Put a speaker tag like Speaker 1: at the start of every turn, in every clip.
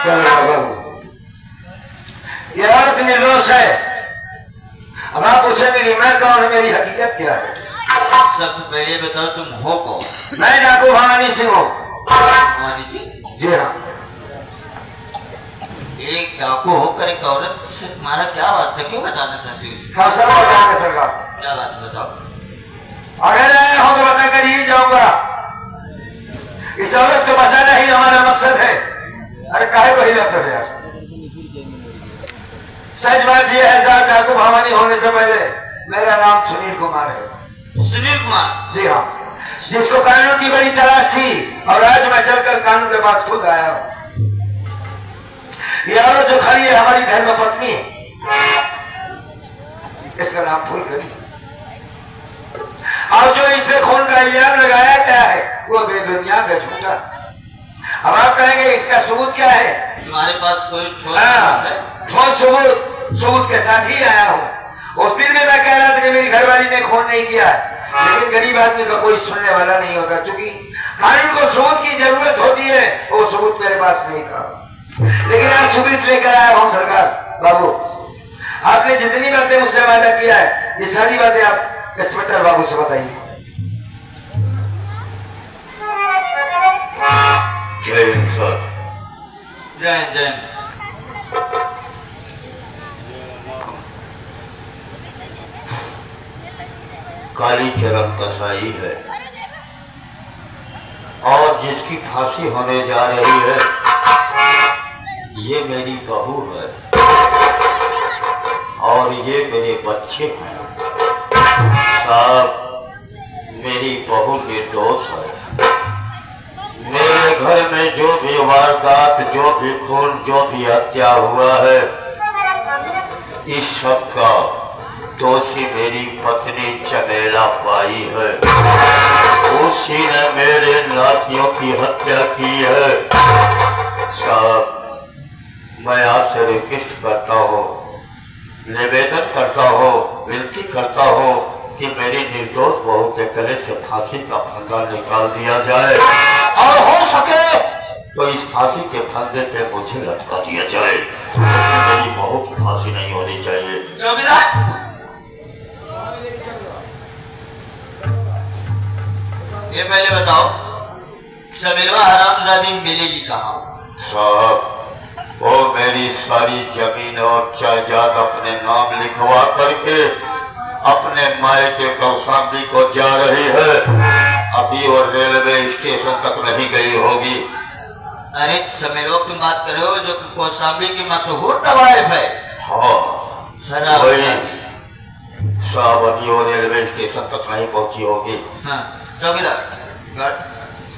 Speaker 1: क्या बाबू, ये औरत निर्दोष है। अब आप पूछेंगे कि मैं कौन है, मेरी हकीकत क्या है?
Speaker 2: सबसे पहले बताओ तुम हो कौन?
Speaker 1: मैं डाकू भवानी सिंह हूँ।
Speaker 2: भवानी सिंह?
Speaker 1: जी हाँ।
Speaker 2: एक डाकू होकर एक औरत से तुम्हारा क्या वास्ता, क्यों बचाना चाहती हो?
Speaker 1: हाँ सब बताएंगे सरकार।
Speaker 2: क्या बात बताओ?
Speaker 1: अगर आए हो तो बता कर ही जाऊंगा। इस औरत को बचाना ही हमारा मकसद है। अरे काहे को हिलत हो यार? सच बात यह है साहब, डाकू भवानी होने से पहले मेरा नाम सुनील कुमार है।
Speaker 2: सुनील कुमार?
Speaker 1: जी हाँ, जिसको कानून की बड़ी तलाश थी और आज मैं चलकर कानून के पास खुद आया हूँ। ये औरत जो खड़ी है हमारी धर्म पत्नी है, इसका नाम फूलकली। और जो इसमें खून का इल्जाम लगाया गया है वो बेबुनियाद है, झूठा। अब आप कहेंगे इसका सबूत क्या है?
Speaker 2: तुम्हारे पास कोई ठोस
Speaker 1: सबूत के साथ ही आया हूँ। उस दिन में मैं कह रहा था कि मेरी घरवाली ने खून नहीं किया, लेकिन गरीब आदमी का कोई सुनने वाला नहीं होता। चूंकि कानून को सबूत की जरूरत होती है, वो सबूत मेरे पास नहीं था, लेकिन आज सबूत लेकर आया हूँ सरकार। बाबू, आपने जितनी बातें मुझसे वादा किया है, ये सारी बातें आप इंस्पेक्टर बाबू से बताइए।
Speaker 2: जय सर। जय जय।
Speaker 3: काली चरम कसाई है और जिसकी फांसी होने जा रही है ये मेरी बहू है और ये मेरे बच्चे हैं। साहब, मेरी बहू निर्दोष है। मेरे घर में जो भी वारदात, जो भी खून, जो भी हत्या हुआ है, इस सब का दोषी मेरी पत्नी चमेला पाई है। उसी ने मेरे नातियों की हत्या की है। साहब, मैं आपसे रिक्वेस्ट करता हूँ, निवेदन करता हूँ, विनती करता हूँ कि मेरी निर्दोष बहू के गले से फांसी का फंदा निकाल दिया जाए और हो सके तो इस फांसी के फंदे पे मुझे लटका दिया जाए। मेरी बहू की फांसी नहीं होनी चाहिए।
Speaker 2: ये पहले बताओ, समेवा हरामजादी मिलेगी कहाँ?
Speaker 3: साहब, वो मेरी सारी जमीन और जायदाद अपने नाम लिखवा करके अपने मायके कौशाम्बी को जा रही है। अभी वो रेलवे स्टेशन तक नहीं गई होगी।
Speaker 2: अरे समेवा की बात कर रहे हो जो कौशाम्बी की मशहूर तवाइफ है?
Speaker 3: हाँ वही। साहब, अभी वो रेलवे स्टेशन तक नहीं पहुंची होगी।
Speaker 2: हाँ, चौकीदार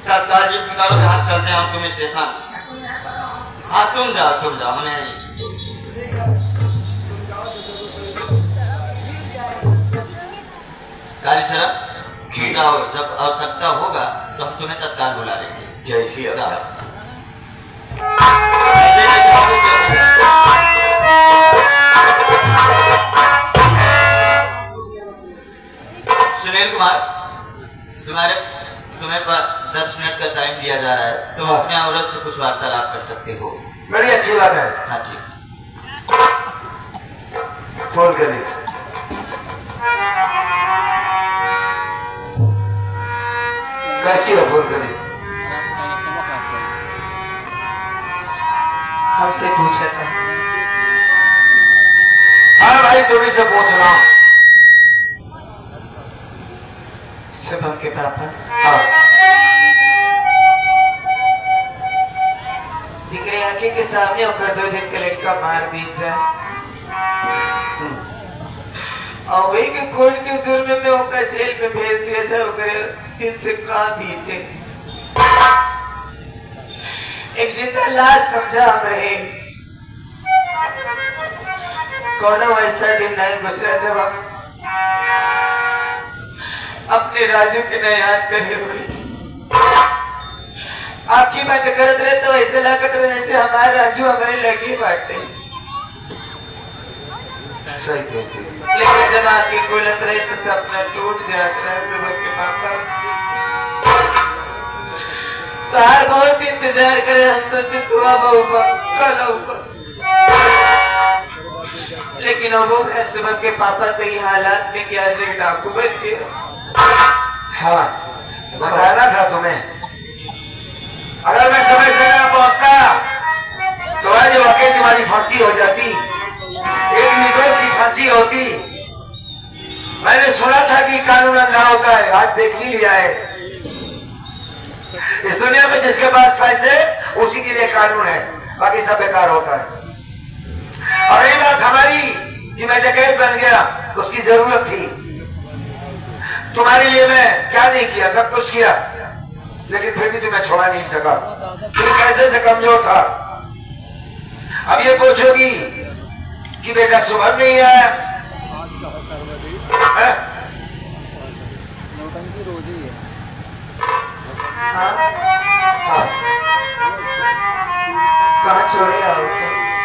Speaker 2: तत्काल जीप निकालो, यहाँ से चलते हैं हम तुम स्टेशन। हाँ तुम जाओ मैंने। काली सर, जाओ, जब आवश्यकता होगा तो हम तुम्हें तत्काल बुला लेंगे।
Speaker 3: जय श्री राम।
Speaker 2: सुनील कुमार, तुम्हें 10 मिनट का टाइम दिया जा रहा है, तुम अपने औरत से कुछ वार्तालाप कर सकते हो।
Speaker 1: बड़ी अच्छी बात है।
Speaker 2: हाँ जी,
Speaker 1: फोन करिए। कैसी हो? फोन करिए।
Speaker 4: हमसे पूछा था।
Speaker 1: हाँ भाई, तुम्ही से पूछ रहा हूँ।
Speaker 4: शुभम के पापा?
Speaker 1: हाँ।
Speaker 4: जिक्र आंखें के सामने होकर 2 दिन का लड़का मार बीत रहा और वही के खून के जुर्म में होकर जेल में भेज दिया जाए, होकर दिल से कहाँ बीते। एक जिंदा लाश समझा हम रहे। कौन ऐसा दिन नहीं गुजरा जब हम अपने राजू के न याद करे हुए आंखें बंद करते रहे तो ऐसे लगत रहे जैसे हमारे राजू हमारे लगी बाटे।
Speaker 1: सही कहते।
Speaker 4: लेकिन जब आंखें खुलत रहे तो सपना टूट जाता है। शुभम के पापा तार बहुत इंतजार करे, हम सोचे तू अब आऊगा कल आऊगा, लेकिन अब वो सुबह के पापा तो ये हालात में कि आज एक डाकू बन गया।
Speaker 1: हाँ बताना था तुम्हें, अगर मैं समय से ना पहुंचता तो आज वाकई तुम्हारी फांसी हो जाती, एक निर्दोष की फांसी होती। मैंने सुना था कि कानून अंधा होता है, आज देख ही लिया है। इस दुनिया में जिसके पास पैसे उसी के लिए कानून है, बाकी सब बेकार होता है। और यही बात हमारी कि मैं डकैत बन गया, उसकी जरूरत थी। तुम्हारे लिए मैं क्या नहीं किया, सब कुछ किया, लेकिन फिर भी तुम्हें छोड़ा नहीं सका। तुम कैसे से कमजोर था। अब ये पूछोगी कि बेटा सुबह नहीं आया,
Speaker 4: कहाँ छोड़े आओ?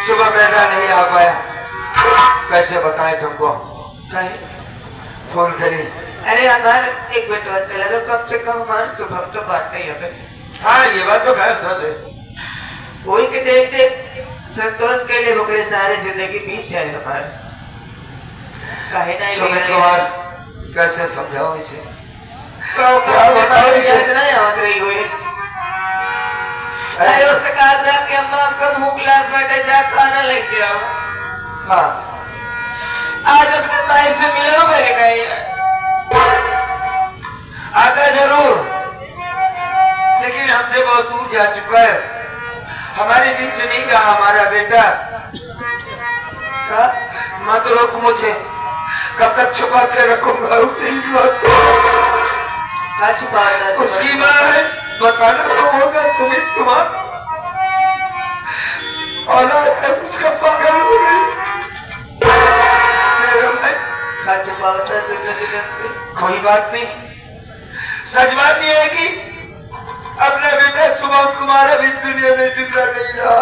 Speaker 1: सुबह बेटा नहीं आ पाया, कैसे बताएं तुमको।
Speaker 4: कहे
Speaker 1: फोन करी,
Speaker 4: अरे हमार एक बेटवा चला तो कम से कम हमारे शुभम तो बात नहीं है।
Speaker 1: हाँ ये बात तो खैर सच है।
Speaker 4: वही के देख देख संतोष के लिए मुकरे सारे जिंदगी बीत जाए हमारे, कहे नहीं
Speaker 1: सुमित कुमार कैसे समझाओ इसे,
Speaker 4: क्या बताओ इसे, इतना याद रही हुई। अरे उसने कहा था कि अम्मा आपका भूख लग बैठे, जा खाना लेके आओ।
Speaker 1: हाँ
Speaker 4: आज अपने भाई से मिलो मेरे भाई,
Speaker 1: आता जरूर, लेकिन हमसे बहुत दूर जा चुका है, हमारे बीच से नहीं रहा हमारा बेटा। मत रोक मुझे, कब तक छुपा के रखूंगा उसे इस बात को।
Speaker 4: क्या छुपा रहा है?
Speaker 1: उसकी माँ है, बताना तो होगा सुमित कुमार। औलाद है उसका, पागल हो गई मेरा भाई।
Speaker 4: क्या छुपा होता है जिंदगी से?
Speaker 1: कोई बात नहीं, सच बात यह है कि अपना बेटा शुभम कुमार अब इस दुनिया में जिंदा नहीं रहा।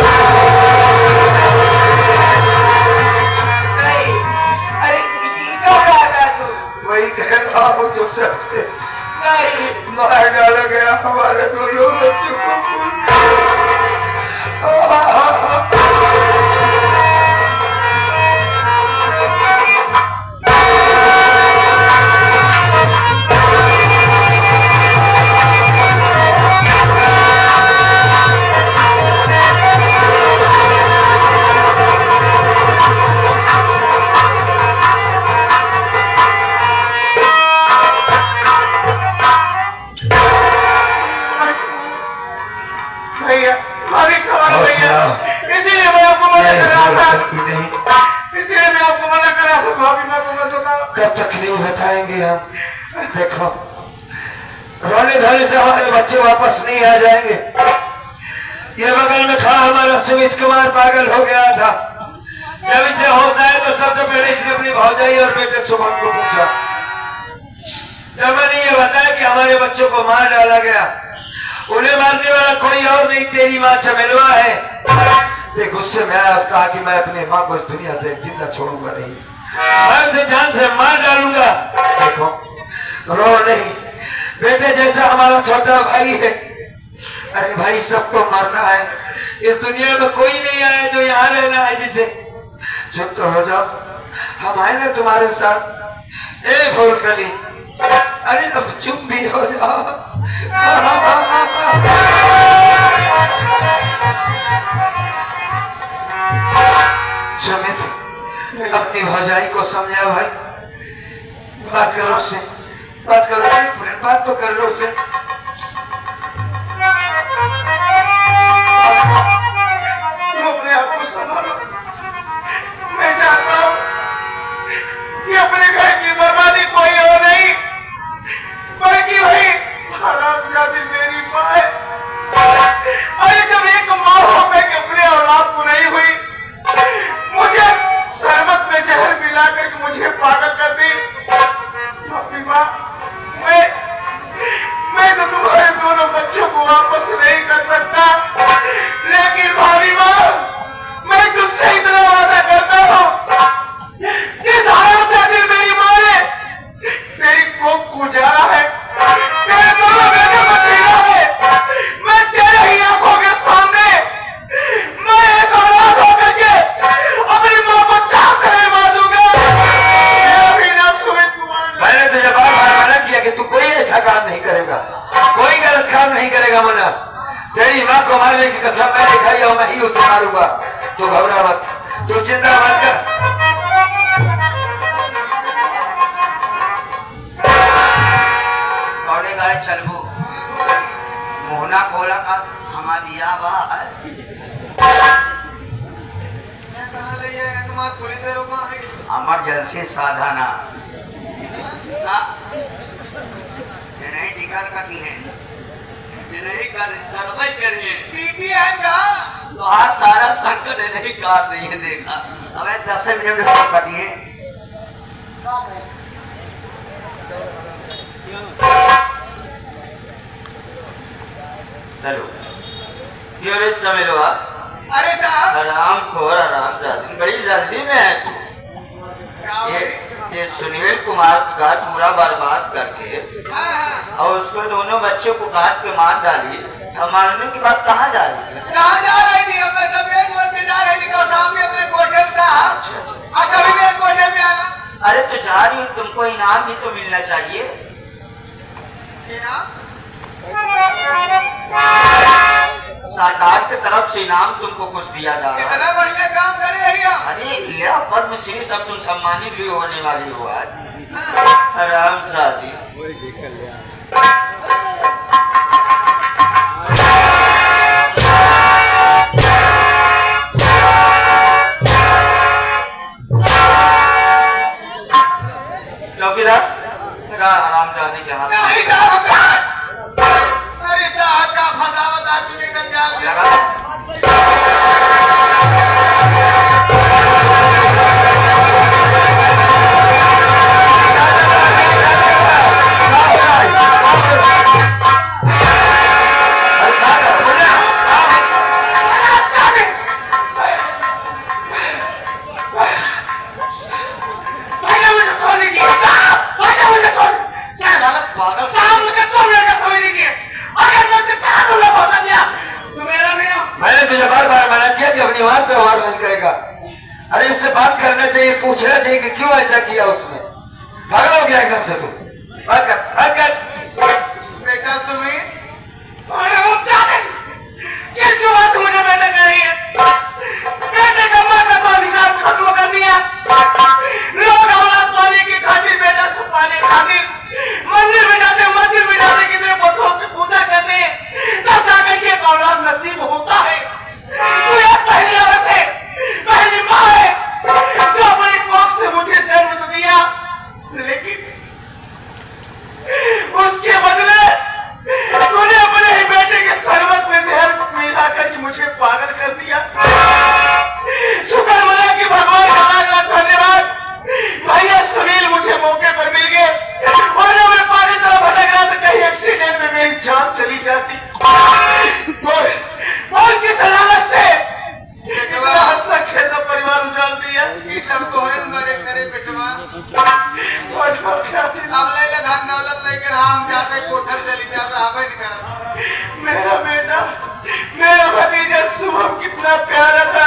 Speaker 4: नहीं, अरे क्या कहा था तू?
Speaker 1: वही कह रहा हूँ जो सच है।
Speaker 4: नहीं,
Speaker 1: मार डाला गया हमारे दोनों बच्चों को भूल कर। इसीलिए मैं आपको मना कर रहा था, इसीलिए मैं आपको मना कर रहा था। भाभी माँ को मत बताओ। कब तक नहीं बताएंगे हम, देखो रोने धोने से हमारे बच्चे वापस नहीं आ जाएंगे। ये बगल में खड़ा हमारा सुमित कुमार पागल हो गया था, जब इसे होश आया तो सबसे पहले इसने अपनी भौजाई और बेटे शुभम को पूछा। जब मैंने ये बताया कि हमारे बच्चों को मार डाला गया, उन्हें मारने वाला कोई और नहीं तेरी माँ छमेलवा है। देख गुस्से में आया था कि मैं अपनी माँ को इस दुनिया से जिंदा छोड़ूंगा नहीं, मैं उसे जान से मार डालूंगा। देखो रो नहीं, बेटे जैसा हमारा छोटा भाई है। अरे भाई सबको मरना है, इस दुनिया में कोई नहीं आया जो यहाँ रहना है जिसे। चुप तो हो जाओ, हम आए ना तुम्हारे साथ। ए फूलकली, अरे अब चुप भी हो जाओ। सुमित अपनी भौजाई को समझा भाई, बात करो उससे, बात करो, बात तो कर लो उससे। तुम अपने आप को संभालो, मैं जानता हूँ कि अपने घर की बर्बादी कोई और नहीं बल्कि भाई हरामजादी मेरी माँ है। अरे जब एक माँ होकर के अपने औलाद को नहीं हुई, मुझे शरबत में जहर मिला करके मुझे पागल कर दी। माँ मैं पिस्तौल से मारूंगा। तू घबरा मत, तू चिंता मत कर।
Speaker 4: कौने गाय चलबू मोहना कोला का हमा दिया बा इमरजेंसी साधना नहीं टिकट कटी है नहीं करवाई करिए तो आज सारा संकट नहीं कार नहीं है देखा हमें 10 मिनट में सब कटिए
Speaker 2: हेलो क्यों समय लो आप?
Speaker 4: अरे
Speaker 2: आराम खोर आराम जाती बड़ी जल्दी में है तू। ये सुनील कुमार का पूरा बर्बाद करके और उसको दोनों बच्चों को काट के मार डाली। अब मारने की बात कहाँ जा रही है?
Speaker 4: कहाँ जा रही थी? मैं सफेद बोल के जा रही थी सामने अपने कोठे में था। कभी मेरे कोठे में आया।
Speaker 2: अरे तो जा रही हूँ, तुमको इनाम भी तो मिलना चाहिए। सरकार की तरफ से इनाम तुमको कुछ दिया जा रहा है।
Speaker 4: कितना बढ़िया काम करे भैया।
Speaker 2: अरे यह पद्मश्री सब तुम सम्मानित भी होने वाली हो आज। आराम शादी चौकीदार आराम शादी के हाथ
Speaker 1: व्यवहार व्यवहार नहीं करेगा। अरे उससे बात करना चाहिए, पूछना चाहिए कि क्यों ऐसा किया उसने। पागल हो गया एकदम से तू। बात कर
Speaker 4: बेटा सुमित जो बात मुझे बेटा कह रही है बेटे का माँ का तो अधिकार खत्म कर दिया। लोग औलाद पाने की खातिर बेटा छुपाने खातिर मंदिर में जाते कितने पत्थरों की पूजा करते हैं तब जाकर के औलाद नसीब होता है। तू एक पहली औरत है, पहली माँ है जो अपनी कोख से मुझे जन्म तो दिया, लेकिन उसके बदले तूने अपने ही बेटे के शरबत में जहर मिलाकर के मुझे पागल कर दिया। शुक्र मना कि भगवान का लाख धन्यवाद भैया सुनील मुझे मौके पर मिल गए और जब मैं पानी तरफ भटक रहा था कहीं एक्सीडेंट में मेरी जान चली जाती। और किस लालच से कितना हंसता खेलता परिवार उजाड़ दिया। ये सब तोहरे मरे करे बेटवा और अब ले धन दौलत लेकर हम जाते कोठर चली जा रहा है। मेरा बेटा मेरा भतीजा शुभम कितना प्यारा था,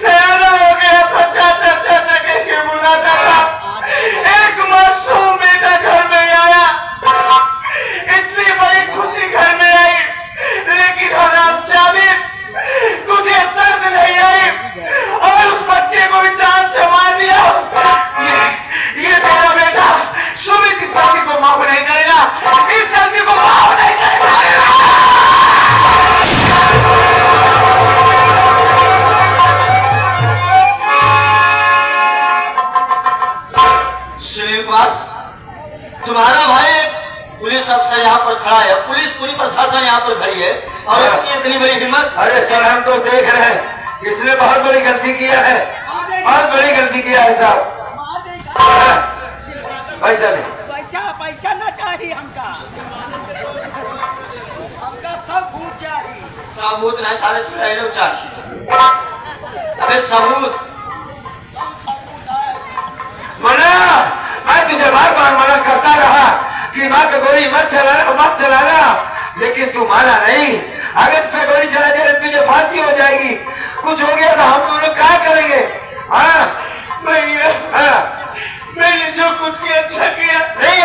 Speaker 4: सयाना हो गया था, चाचा चाचा कह के बुलाता था। एक मासूम बेटा घर में आया, इतनी बड़ी खुशी घर में आई, लेकिन हराम जादी तुझे दर्द नहीं आई और उस बच्चे को भी जान से मार दिया। ये तेरा बेटा सुमित इस गलती को माफ नहीं करेगा, इस गलती को माफ नहीं करेगा।
Speaker 2: सुनील कुमार, तुम्हारा भाई पुलिस अफसर यहाँ पर खड़ा है, पुलिस पूरी प्रशासन यहाँ पर खड़ी है और उसकी इतनी बड़ी हिम्मत।
Speaker 1: अरे सर हम तो देख रहे हैं, इसने बहुत बड़ी गलती किया है, बहुत बड़ी गलती किया है साहब। पैसा नहीं,
Speaker 5: पैसा ना चाहिए हमका सबूत चाहिए।
Speaker 2: सबूत नहीं सारे चुराए लोग चाहिए। अबे सबूत
Speaker 1: मना, मैं तुझे बार बार मना करता रहा कि माँ का गोली मत चलाना, लेकिन तू माना नहीं। अगर इसमें गोली चला दे तो तुझे फांसी हो जाएगी। कुछ हो गया तो हम लोग क्या करेंगे? हाँ
Speaker 4: भैया
Speaker 1: हाँ
Speaker 4: मैंने जो कुछ किया अच्छा किया
Speaker 1: नहीं,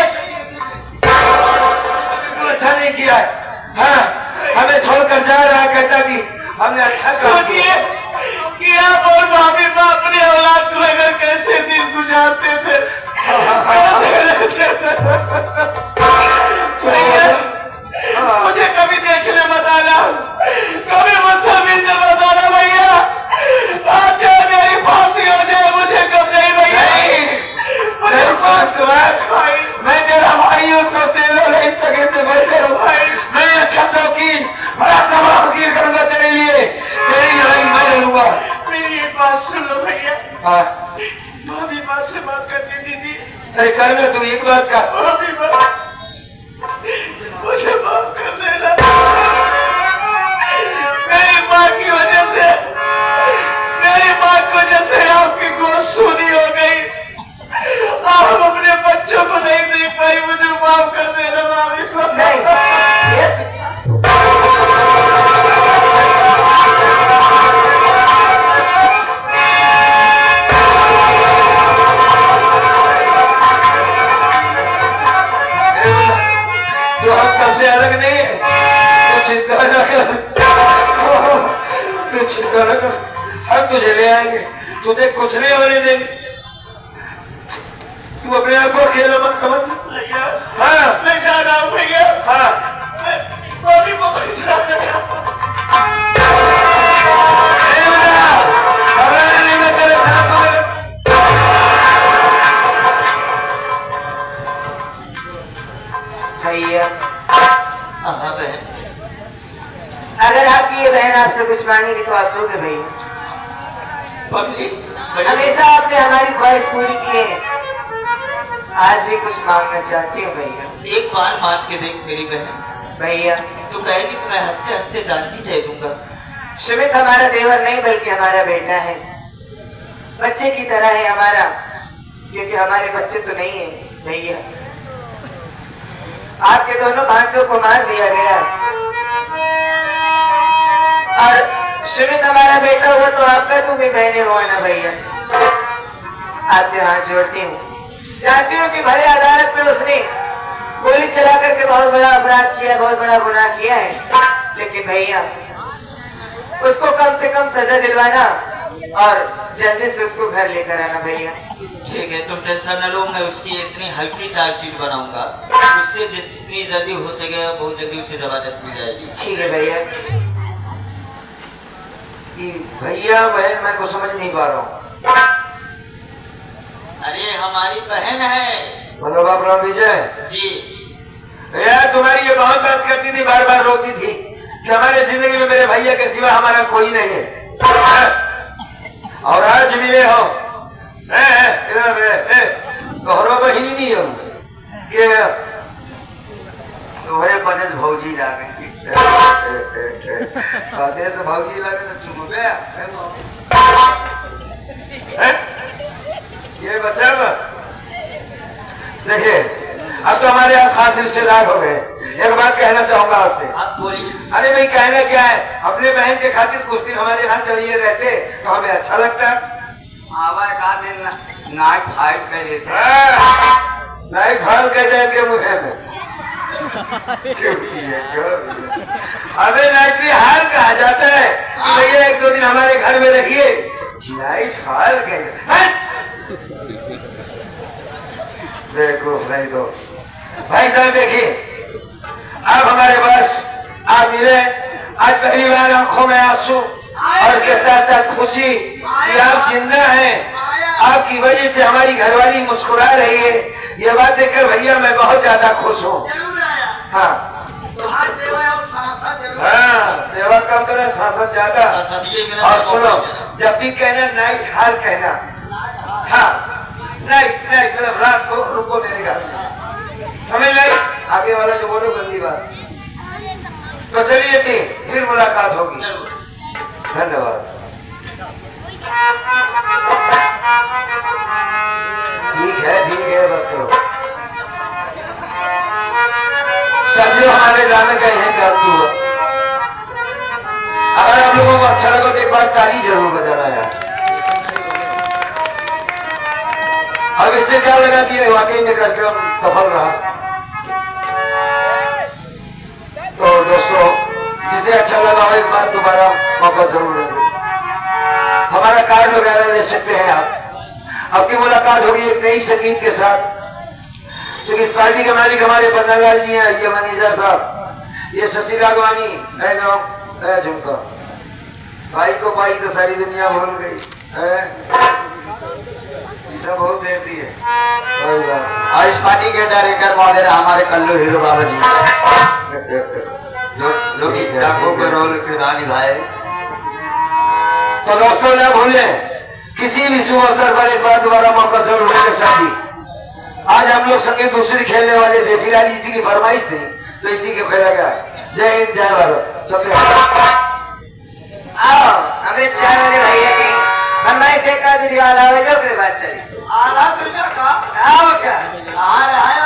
Speaker 1: तू अच्छा नहीं किया है। हाँ हमें छोड़कर जा रहा, कहता कि हमने अच्छा
Speaker 4: कि आप और भाभी अपने औलाद को लेकर कैसे दिन गुजारते थे, कैसे रहते थे। मुझे कभी देखने बताना, कभी मुझसे मिलने बताना भैया। आज चाहे मेरी फांसी हो जाए, मुझे कब नहीं भैया।
Speaker 1: मैं तेरा भाई हूँ, सब तेरे नहीं सके थे बैठे हूँ। मैं अच्छा शौकीन, बड़ा तबाह वकील करूंगा तेरे लिए, तेरी लड़ाई मैं लड़ूंगा।
Speaker 4: मेरी एक बात सुन लो भैया। भाभी बात से बात करके दीजिए।
Speaker 1: अरे कर लो, तू एक बात कर।
Speaker 4: भाभी बात मुझे माफ कर देना। मेरी माँ की वजह से आपकी गोद सूनी हो गई। आप अपने बच्चों को नहीं देख पाई, मुझे माफ कर देना भाभी।
Speaker 1: तो हम सबसे अलग नहीं है, तो चिंता न कर, तू चिंता न कर, हम तुझे ले आएंगे, तुझे कुछ नहीं होने देंगे। तू अपने आप को अकेला मत समझ
Speaker 4: भैया।
Speaker 1: हाँ
Speaker 4: मैं जा रहा हूँ भैया।
Speaker 1: हाँ
Speaker 4: भाभी जा रहा हूँ।
Speaker 1: नहीं, मैं तेरे साथ हूँ।
Speaker 6: भैया
Speaker 2: हाँ बहन,
Speaker 6: अगर आपकी ये बहन आपसे कुछ मांगेगी तो आप दोगे भैया? हमेशा आपने हमारी ख्वाहिश पूरी की है, आज भी कुछ मांगना चाहती हूँ भैया।
Speaker 2: एक बार मान के देख मेरी बहन।
Speaker 6: भैया
Speaker 2: तो कहेगी तो मैं हंसते हंसते जानती दे दूंगा।
Speaker 6: सुमित हमारा देवर नहीं बल्कि हमारा बेटा है, बच्चे की तरह है हमारा, क्योंकि हमारे बच्चे तो नहीं है भैया। आपके दोनों भांजों को मार दिया गया और सुमित हमारा बेटा हुआ तो आपका तुम भी बहने हुआ ना भैया। आपसे हाथ जोड़ती हूँ, जानती हूँ कि भरे अदालत में उसने गोली चला करके बहुत बड़ा अपराध किया, बहुत बड़ा गुनाह किया है, लेकिन भैया उसको कम से कम सजा दिलवाना और जल्दी से उसको घर लेकर आना भैया।
Speaker 2: ठीक है, तुम टेंशन न लो, मैं उसकी इतनी हल्की चार्जशीट बनाऊंगा, उससे जितनी जल्दी हो सके बहुत जल्दी उसे जमानत मिल जाएगी।
Speaker 6: ठीक है भैया।
Speaker 1: भैया बहन मैं कुछ समझ नहीं पा रहा हूँ।
Speaker 2: अरे हमारी बहन है।
Speaker 1: मतलब आप राम विजय
Speaker 2: जी।
Speaker 1: यार तुम्हारी ये बहुत बात करती थी, बार बार रोती थी कि हमारे जिंदगी में मेरे भैया के सिवा हमारा कोई नहीं है, और आज मिले हो तोहरो बहिनी नहीं हो के तुम्हारे पदस भौजी लागे तो भौजी लागे तो चुप हो गया। ये बच्चा देखिए, अब तो हमारे यहाँ खास रिश्तेदार हो गए। एक बात कहना चाहूंगा आपसे।
Speaker 2: आप बोलिए।
Speaker 1: अरे भाई कहना क्या है, अपने बहन के खातिर कुछ दिन हमारे यहाँ चलिए रहते तो हमें अच्छा लगता।
Speaker 4: आवा का दिन नाइट फाइट कर देते।
Speaker 1: नाइट फाइट कर जाएंगे मुझे में अबे नाइट भी हाल कहा जाता है कि भैया एक दो दिन हमारे घर में रहिए। नाइट हाल कह देखो नहीं दो भाई साहब, देखिए आप हमारे पास आप मिले, आज पहली बार आंखों में आंसू और के साथ साथ खुशी कि आप जिंदा हैं। आपकी वजह से हमारी घरवाली मुस्कुरा रही है, ये बात देखकर भैया मैं बहुत ज्यादा खुश हूँ। हाँ हाँ, सेवा कम करो, सांसद ज्यादा। और सुनो, जब भी कहना नाइट हाल कहना। हाँ नाइट नाइट मतलब रात को रुको मेरे घर, समझ गए? आगे वाला जो बोलो गंदी बात। तो चलिए फिर मुलाकात होगी। धन्यवाद। ठीक है बस करो। सदियों हमारे गाने का यही गातू है। अगर आप लोगों को अच्छा लगा तो एक बार ताली जरूर बजाना यार। अब इससे क्या लगा कि वाकई में कार्यक्रम सफल रहा। तो दोस्तों, जिसे अच्छा लगा हो एक बार दोबारा मौका जरूर देंगे। हमारे कार्ड वगैरह ले सकते हैं आप। अब की मुलाकात होगी एक नई संगीत के साथ। चूंकि इस पार्टी के मालिक हमारे पन्नालाल जी हैं, ये मैनेजर साहब, ये शशि राघवानी, झुमका भाई को पाई तो सारी दुनिया भूल गई। शीशा बहुत देर दी है।
Speaker 2: और इस पार्टी के डायरेक्टर महोदय हमारे कल्लू हीरो बाबा जी जो कि डाकू के रोल किरदार निभाए।
Speaker 1: तो दोस्तों न भूलें, किसी भी शुभ अवसर पर एक बार दोबारा मौका जरूर होने के साथ ही आज हम लोग संगीत दूसरी खेलने वाले थे। फिलहाल इसी की फरमाइश थी तो इसी के खेला गया। जय हिंद, जय भारत। चलते
Speaker 6: आओ हमें चार वाले भैया की फरमाइश एक आध वीडियो आ रहा है जो फिर बात चली।
Speaker 4: आधा दुनिया का
Speaker 6: आओ क्या
Speaker 4: आ रहा है।